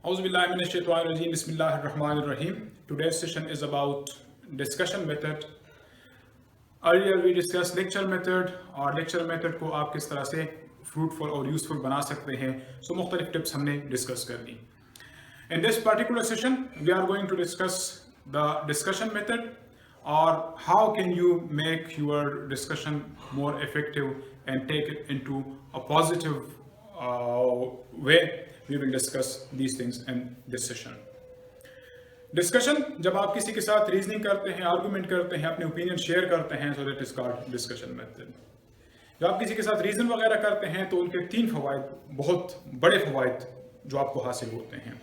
Auzubillahiminash-shaytanir-rajeem. Bismillahir-rahmanir-rahim. Today's session is about discussion method. Earlier we discussed lecture method और lecture method को आप किस तरह से fruitful और useful बना सकते हैं. So मुख्तलिफ tips हमने discuss कर ली. In this particular session we are going to discuss the discussion method or how can you make your discussion more effective and take it into a positive way. We will discuss these things in this session. Discussion जब आप किसी के साथ reasoning करते हैं, argument करते हैं, अपने ओपिनियन शेयर करते हैं, so that is called discussion method. जब आप किसी के साथ रीजन वगैरह करते हैं तो उनके 3 फवायद, बहुत बड़े फवायद जो आपको हासिल होते हैं.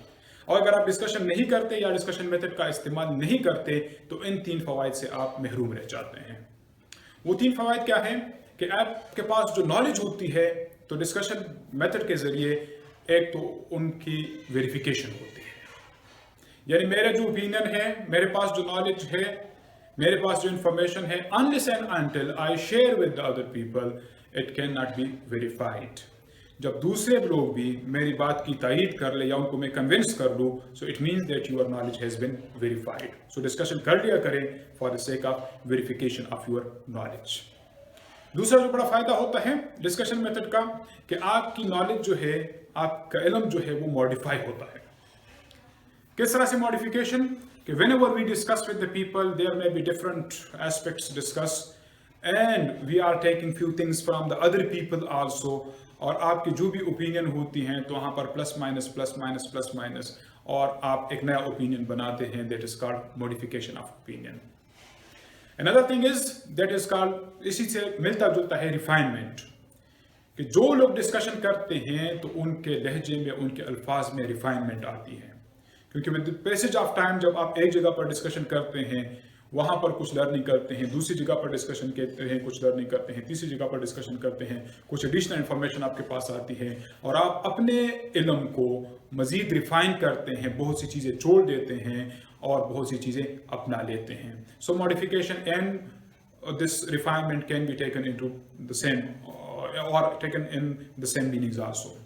और अगर आप डिस्कशन नहीं करते या डिस्कशन मेथड का इस्तेमाल नहीं करते तो इन 3 फवायद से आप महरूम रह जाते हैं. वो 3 फवायद क्या हैं कि आपके पास जो नॉलेज होती है तो डिस्कशन मेथड के जरिए एक तो उनकी वेरिफिकेशन होती है, यानी मेरे जो ओपिनियन है, मेरे पास जो नॉलेज है, मेरे पास जो इंफॉर्मेशन है, unless and until I share with the other people it can not be verified. जब दूसरे लोग भी मेरी बात की तायीद कर ले या उनको मैं कन्विंस कर लूँ, so it means that your knowledge has been verified. So discussion कर लिया करें for the sake of verification of your knowledge. दूसरा जो बड़ा फायदा होता है डिस्कशन मेथड का कि आपकी नॉलेज जो है, आपका इल्म जो है वो मॉडिफाई होता है. किस तरह से मॉडिफिकेशन कि whenever we discuss with the people there may be different aspects discussed and we are taking few things from the other people also. और आपकी जो भी ओपिनियन होती हैं तो वहाँ पर प्लस माइनस और आप एक नया ओपिनियन बनाते हैं. That is called modification of opinion. Another thing is that is called, इसी से मिलता जुलता है रिफाइनमेंट, कि जो लोग डिस्कशन करते हैं तो उनके लहजे में, उनके अल्फाज में रिफाइनमेंट आती है. क्योंकि with the passage of time जब आप एक जगह पर डिस्कशन करते हैं वहाँ पर कुछ लर्निंग करते हैं, दूसरी जगह पर डिस्कशन करते हैं, कुछ लर्निंग करते हैं, तीसरी जगह पर डिस्कशन करते हैं, कुछ एडिशनल इन्फॉर्मेशन आपके पास आती है और आप अपने इल्म को मज़ीद रिफाइन करते हैं, बहुत सी चीज़ें छोड़ देते हैं और बहुत सी चीज़ें अपना लेते हैं. So modification and this refinement can be taken into the same और taken in the same meanings also.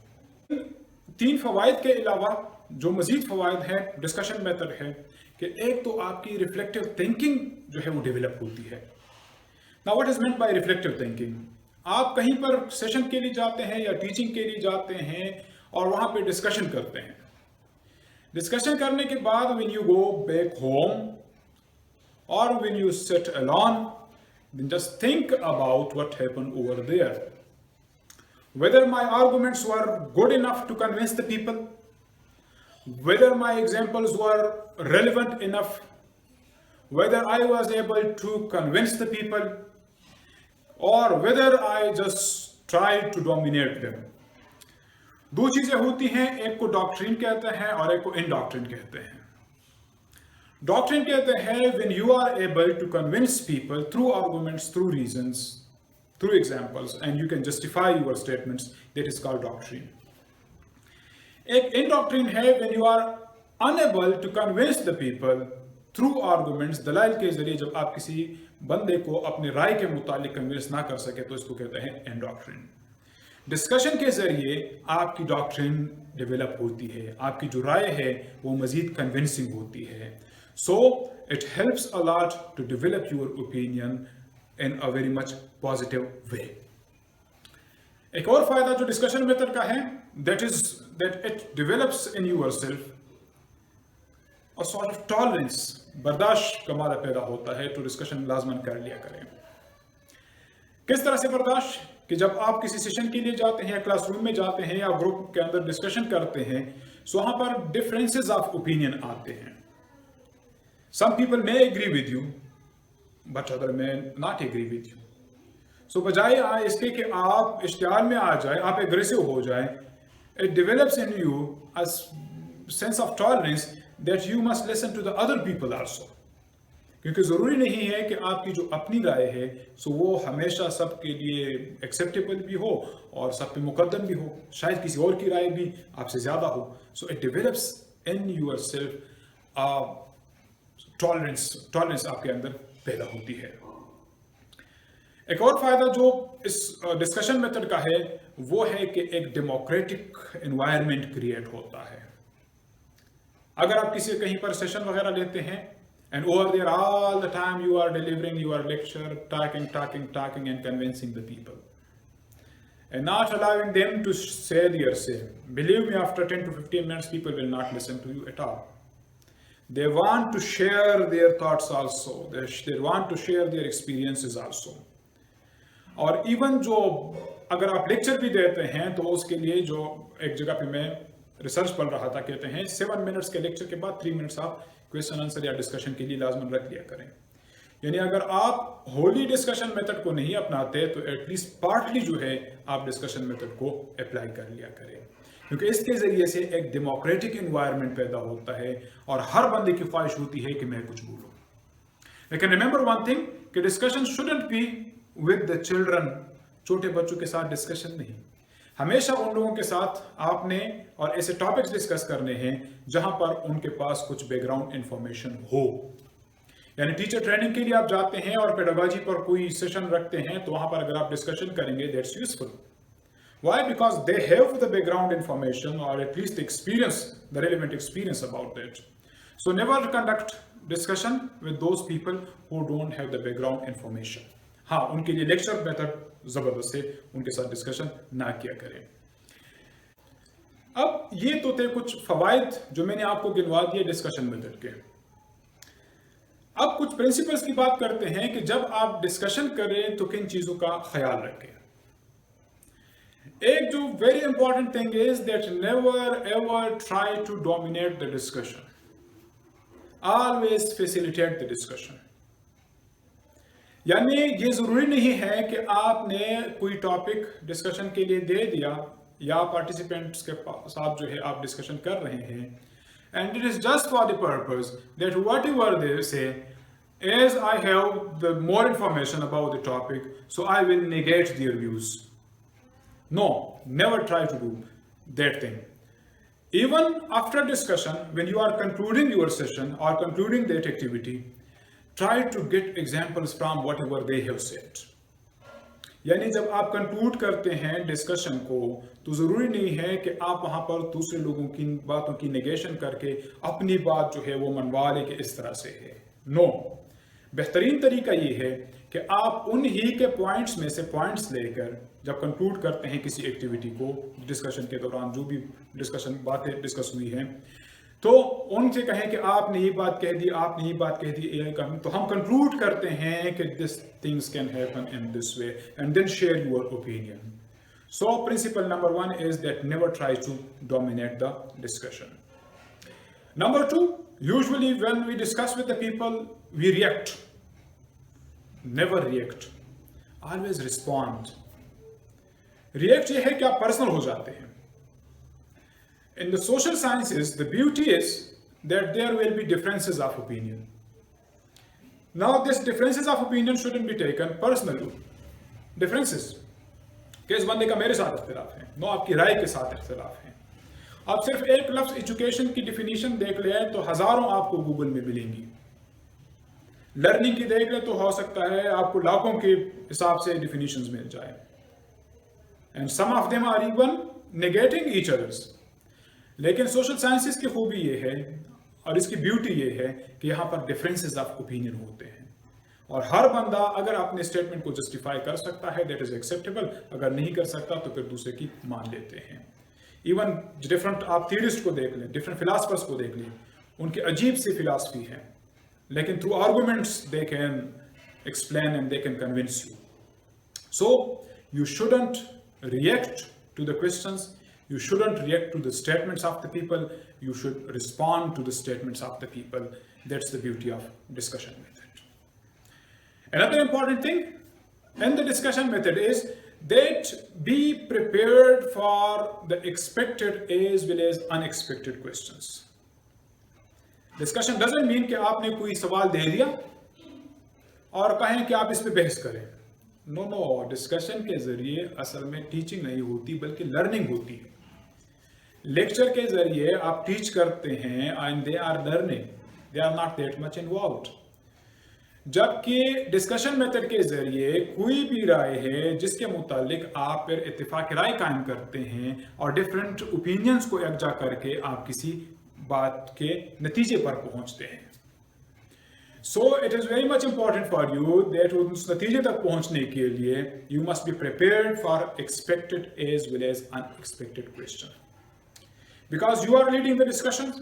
3 फवायद के अलावा जो मज़ीद फवायद है डिस्कशन मेथड है कि एक तो आपकी रिफ्लेक्टिव थिंकिंग जो है वो डेवलप होती है. Now what is meant by reflective thinking? आप कहीं पर सेशन के लिए जाते हैं या टीचिंग के लिए जाते हैं और वहां पे डिस्कशन करते हैं. डिस्कशन करने के बाद when you go back home और when you sit alone, then just think about what happened over there. Whether my arguments were good enough to convince the people, whether my examples were relevant enough, whether I was able to convince the people, or whether I just tried to dominate them. 2 चीजें होती हैं, एक को doctrine कहते हैं और एक को इनडॉक्ट्रिन कहते हैं. डॉक्ट्रिन कहते हैं when you are able to convince people through arguments, through reasons, through examples, and you can justify your statements. That is called doctrine. एक इनडॉक्ट्रिन है when you are unable to convince the people through arguments, दलाइल के जरिए जब आप किसी बंदे को अपने राय के मुतालिक कन्विंस ना कर सके तो इसको कहते हैं इनडॉक्ट्रिन. डिस्कशन के जरिए आपकी डॉक्ट्रिन डेवलप होती है, आपकी जो राय है वो मजीद कन्विंसिंग होती है. So it helps a lot to develop your opinion in a very much positive way. एक और फायदा जो डिस्कशन मेथड का है that it develops in yourself a sort of tolerance, बर्दाश्त का मादा पैदा होता है. तो डिस्कशन लाजमन कर लिया करें. किस तरह से बर्दाश्त कि जब आप किसी सेशन के लिए जाते हैं या क्लासरूम में जाते हैं या ग्रुप के अंदर डिस्कशन करते हैं सो वहां पर डिफरेंसेस ऑफ ओपिनियन आते हैं. Some people may agree with you but other may not agree with you. So बजाय इसके कि आप इश्तिहार में आ जाए, आप एग्रेसिव हो जाए, it develops in you a sense of tolerance that you must listen to the other people also. क्योंकि ज़रूरी नहीं है कि आपकी जो अपनी राय है सो वो हमेशा सबके लिए एक्सेप्टेबल भी हो और सब पे मुकद्दम भी हो, शायद किसी और की राय भी आपसे ज़्यादा हो. So it develops in your self tolerance आपके अंदर पैदा होती है. एक और फायदा जो इस डिस्कशन मेथड का है वो है कि एक डेमोक्रेटिक एनवायरनमेंट क्रिएट होता है. अगर आप किसी कहीं पर सेशन वगैरह लेते हैं and over there all the time you are delivering your lecture, talking and convincing the people and not allowing them to say their say. Believe me, after 10 to 15 minutes people will not listen to you at all. They want to share their thoughts also, they want to share their experiences also. और even जो अगर आप lecture भी देते हैं तो उसके लिए जो एक जगह पे मैं रिसर्च पढ़ रहा था, कहते हैं 7 मिनट्स के लेक्चर के बाद 3 मिनट्स आप क्वेश्चन आंसर या डिस्कशन के लिए लाजमन रख लिया करें। यानी अगर आप होली डिस्कशन मेथड को नहीं अपनाते तो एटलीस्ट पार्टली जो है आप डिस्कशन मेथड को अप्लाई कर लिया करें, क्योंकि इसके जरिए से एक डेमोक्रेटिक एनवायरनमेंट पैदा होता है और हर बंदे की ख्वाहिश होती है कि मैं कुछ बोलूं। लेकिन रिमेंबर वन थिंग कि discussion shouldn't be with the children, छोटे बच्चों के साथ डिस्कशन नहीं। हमेशा उन लोगों के साथ आपने और ऐसे टॉपिक्स डिस्कस करने हैं जहां पर उनके पास कुछ बैकग्राउंड इंफॉर्मेशन हो। यानी टीचर ट्रेनिंग के लिए आप जाते हैं और पेडागोजी पर कोई सेशन रखते हैं तो वहां पर अगर आप डिस्कशन करेंगे that's useful. Why? Because they have the background information और at least experience, the relevant experience about that. So never conduct discussion with those people who don't have the background information. हाँ, उनके लिए लेक्चर मेथड जबरदस्त है, उनके साथ discussion ना किया करें। अब ये तो थे कुछ फवायद जो मैंने आपको गिनवा दिए डिस्कशन मेथड के। अब कुछ प्रिंसिपल्स की बात करते हैं कि जब आप डिस्कशन करें तो किन चीजों का ख्याल रखें। एक जो very important thing is that never ever try to dominate the discussion, always facilitate the discussion. यानी ये जरूरी नहीं है कि आपने कोई टॉपिक डिस्कशन के लिए दे दिया या पार्टिसिपेंट्स के साथ जो है आप डिस्कशन कर रहे हैं and it is just for the purpose that whatever they say, as I have the more information about the topic, so I will negate their views. No, never try to do that thing. Even after discussion, when you are concluding your session or concluding that activity, try to get examples from whatever they have said. यानी जब आप conclude करते हैं discussion को तो जरूरी नहीं है कि आप वहां पर दूसरे लोगों की बातों की नेगेशन करके अपनी बात जो है वो मनवा लें कि इस तरह से है। नो, बेहतरीन तरीका ये है कि आप उन्हीं के पॉइंट्स में से पॉइंट्स लेकर जब कंक्लूड करते हैं किसी एक्टिविटी को, डिस्कशन के दौरान जो भी डिस्कशन बातें डिस्कस हुई हैं, तो उनसे कहें कि आपने ये बात कह दी, आपने ये बात कह दी, तो हम कंक्लूड करते हैं कि this things can happen in this way and then share your opinion. So principle number 1 is that never try to dominate the discussion. Number 2, usually when we discuss with the people we react, never react, always respond. React ये है कि आप personal हो जाते हैं। In the social sciences, the beauty is that there will be differences of opinion. Now, these differences of opinion shouldn't be taken personally. Differences. किस बंदे का मेरे साथ इख्तिलाफ है, नो आपकी राय के साथ इख्तिलाफ है। आप सिर्फ एक लफ्ज एजुकेशन की डिफिनीशन देख लें तो हजारों आपको गूगल में मिलेंगी। लर्निंग की देख लें तो हो सकता है आपको लाखों के हिसाब से डिफिनीशंस मिल जाए। And some of them are even negating each others. लेकिन सोशल साइंसेस की खूबी ये है और इसकी ब्यूटी ये है कि यहाँ पर डिफरेंसेस ऑफ ओपिनियन होते हैं और हर बंदा अगर अपने स्टेटमेंट को जस्टिफाई कर सकता है दैट इज एक्सेप्टेबल, अगर नहीं कर सकता तो फिर दूसरे की मान लेते हैं। इवन डिफरेंट आप थियरिस्ट को देख लें, डिफरेंट फिलासफर्स को देख लें, उनकी अजीब सी फिलासफी है लेकिन through arguments they can explain and they can convince you. So you shouldn't react to the questions, you shouldn't react to the statements of the people, you should respond to the statements of the people. That's the beauty of discussion method. Another important thing in the discussion method is that be prepared for the expected as well as unexpected questions. Discussion doesn't mean कि आपने कोई सवाल दे दिया और कहें कि आप इस पे बहस करें। नो, डिस्कशन के जरिए असल में टीचिंग नहीं होती बल्कि लर्निंग होती है। लेक्चर के जरिए आप टीच करते हैं and they are learning, they are not that much involved. जबकि डिस्कशन मेथड के जरिए कोई भी राय है जिसके मुतालिक आप फिर इत्तेफाक राय कायम करते हैं और डिफरेंट ओपिनियंस को यकजा करके आप किसी बात के नतीजे पर पहुंचते हैं। So it is very much important for you that उस नतीजे तक पहुंचने के लिए you must be prepared for expected as well as unexpected question, because you are leading the discussion,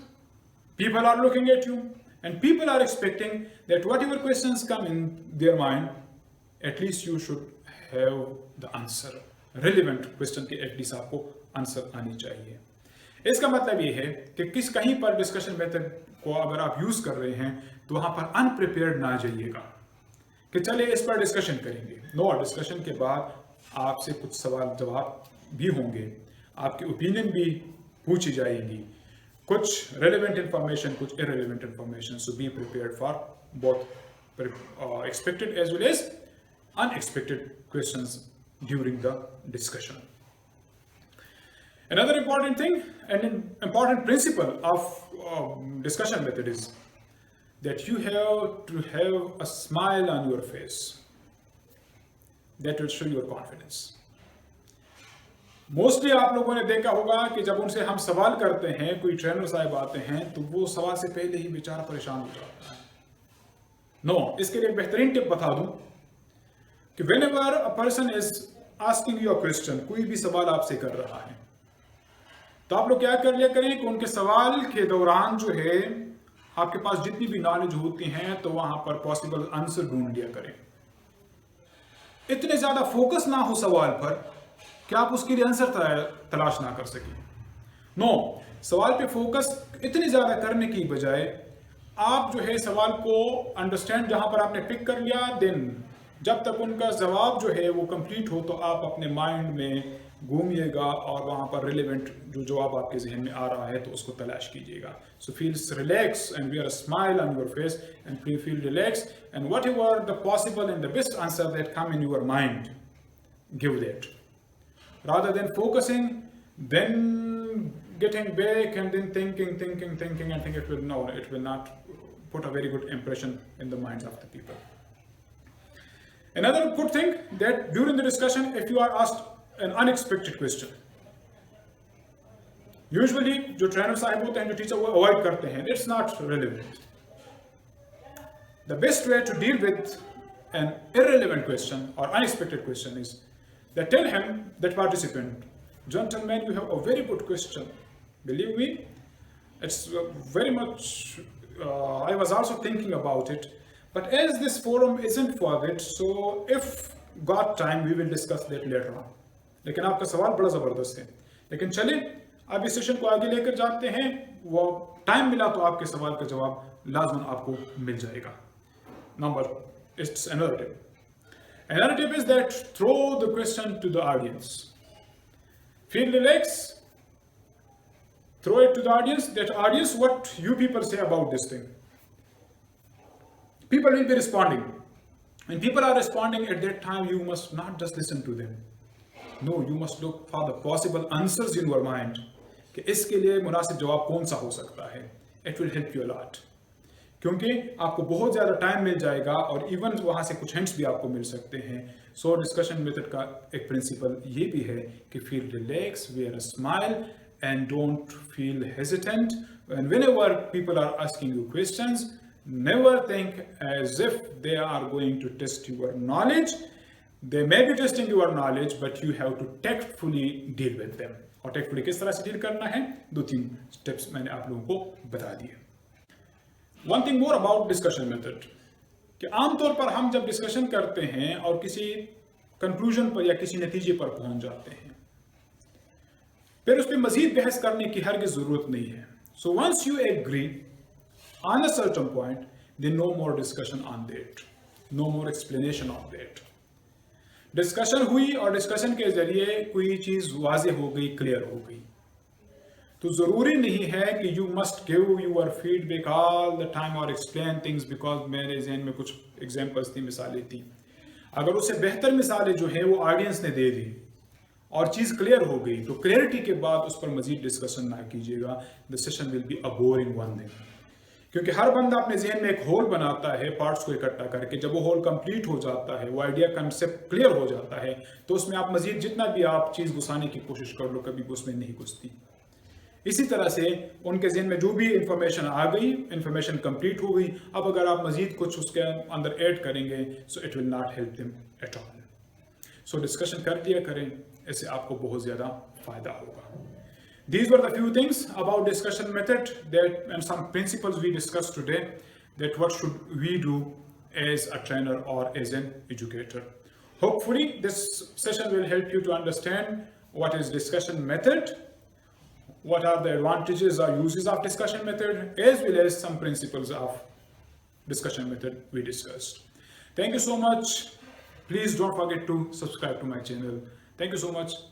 people are looking at you and people are expecting that whatever questions come in their mind, at least you should have the answer, relevant question के at least आपको answer आनी चाहिए। इसका मतलब ये है कि कहीं पर डिस्कशन मेथड को अगर आप यूज कर रहे हैं तो वहां पर अनप्रिपेयर्ड ना जाइएगा कि चले इस पर डिस्कशन करेंगे। नो, डिस्कशन के बाद आपसे कुछ सवाल जवाब भी होंगे, आपकी ओपिनियन भी पूछी जाएगी, कुछ रेलेवेंट इंफॉर्मेशन, कुछ irrelevant information. So be prepared for both expected as well as unexpected questions during the discussion. Another important thing and an important principle of discussion method is that you have to have a smile on your face that will show your confidence. Mostly आप लोगों ने देखा होगा कि जब उनसे हम सवाल करते हैं, कोई ट्रेनर साहब आते हैं तो वो सवाल से पहले ही बेचारा परेशान हो जाता है। नो, इसके लिए एक बेहतरीन टिप बता दूं कि whenever a person is asking you a question, कोई भी सवाल आपसे कर रहा है, तो आप लोग क्या कर लिया करें कि उनके सवाल के दौरान जो है आपके पास जितनी भी नॉलेज होती हैं तो वहां पर पॉसिबल आंसर ढूंढ लिया करें। इतने ज्यादा फोकस ना हो सवाल पर कि आप उसके लिए आंसर तलाश ना कर सकें। नो, सवाल पे फोकस इतनी ज्यादा करने की बजाय आप जो है सवाल को अंडरस्टैंड जहां पर आपने पिक कर लिया, देन जब तक उनका जवाब जो है वो कंप्लीट हो तो आप अपने माइंड में घूमिएगा और वहां पर रिलेवेंट जो जवाब आपके जहन में आ रहा है तो उसको तलाश कीजिएगा। So feels relax and wear a smile on your face and feel relax and whatever the possible and the best answer that come in your mind, give that rather than focusing, then getting back and then thinking and think it will not put a very good impression in the minds of the people. Another good thing that during the discussion, if you are asked an unexpected question, usually जो trainer साहब होते हैं, जो teacher वो avoid करते हैं, it's not relevant. The best way to deal with an irrelevant question or unexpected question is that tell him, that participant, gentleman, you have a very good question. Believe me, it's very much, I was also thinking about it, but as this forum isn't for it, so if got time, we will discuss that later on. लेकिन आपका सवाल बड़ा ज़बरदस्त है, लेकिन चले आप इस सेशन को आगे लेकर जाते हैं, वो टाइम मिला तो आपके सवाल का जवाब लाजमन आपको मिल जाएगा। Number, it's another tip. Another tip is that throw the question to the audience. Feel relaxed, throw it to the audience. That audience, what you people say about this thing. People will be responding. When people are responding at that time, you must not just listen to them. No, you must look for the possible answers in your mind. कि इसके लिए मुनासिब जवाब कौन सा हो सकता है. It will help you a lot. क्योंकि आपको बहुत ज़्यादा टाइम मिल जाएगा और इवन वहाँ से कुछ हिंट्स भी आपको मिल सकते हैं। सो डिस्कशन मेथड का एक प्रिंसिपल ये भी है कि feel relax, wear a smile and don't feel hesitant and whenever people are asking you questions, never think as if they are going to test your knowledge. They may be testing your knowledge but you have to tactfully deal with them. और tactfully किस तरह से deal करना है, 2-3 steps मैंने आप लोगों को बता दिए। One thing more about discussion method कि आमतौर पर हम जब डिस्कशन करते हैं और किसी कंक्लूजन पर या किसी नतीजे पर पहुंच जाते हैं, फिर उस पर मजीद बहस करने की हरगिज़ जरूरत नहीं है। So once you agree on a certain point, then no more discussion on that, no more explanation of that. Discussion हुई और डिस्कशन के जरिए कोई चीज वाज़ेह हो गई, क्लियर हो गई, तो जरूरी नहीं है कि you must give your feedback all the time और एक्सप्लेन थिंग्स, बिकॉज मेरे जहन में कुछ एग्जांपल्स थी, मिसालें थी। अगर उससे बेहतर मिसालें जो है वो ऑडियंस ने दे दी और चीज़ क्लियर हो गई, तो क्लियरिटी के बाद उस पर मजीद डिस्कशन ना कीजिएगा। The session will be a boring one दिन, क्योंकि हर बंदा अपने जहन में एक होल बनाता है पार्ट्स को इकट्ठा करके। जब वो होल कंप्लीट हो जाता है, वो आइडिया कंसेप्ट क्लियर हो जाता है, तो उसमें आप मजीद जितना भी आप चीज़ घुसाने की कोशिश कर लो, कभी भी उसमें नहीं घुसती। इसी तरह से उनके ज़हन में जो भी इंफॉर्मेशन आ गई, इंफॉर्मेशन कंप्लीट हो गई, अब अगर आप मज़ीद कुछ उसके अंदर ऐड करेंगे so it will not help them at all. So discussion कर लिया करें, इससे आपको बहुत ज़्यादा फ़ायदा होगा। These were the few things about discussion method that and some principles we discussed today, that what should we do as a trainer or as an educator. Hopefully this session will help you to understand what is discussion method, what are the advantages or uses of discussion method, as well as some principles of discussion method we discussed. Thank you so much. Please don't forget to subscribe to my channel. Thank you so much.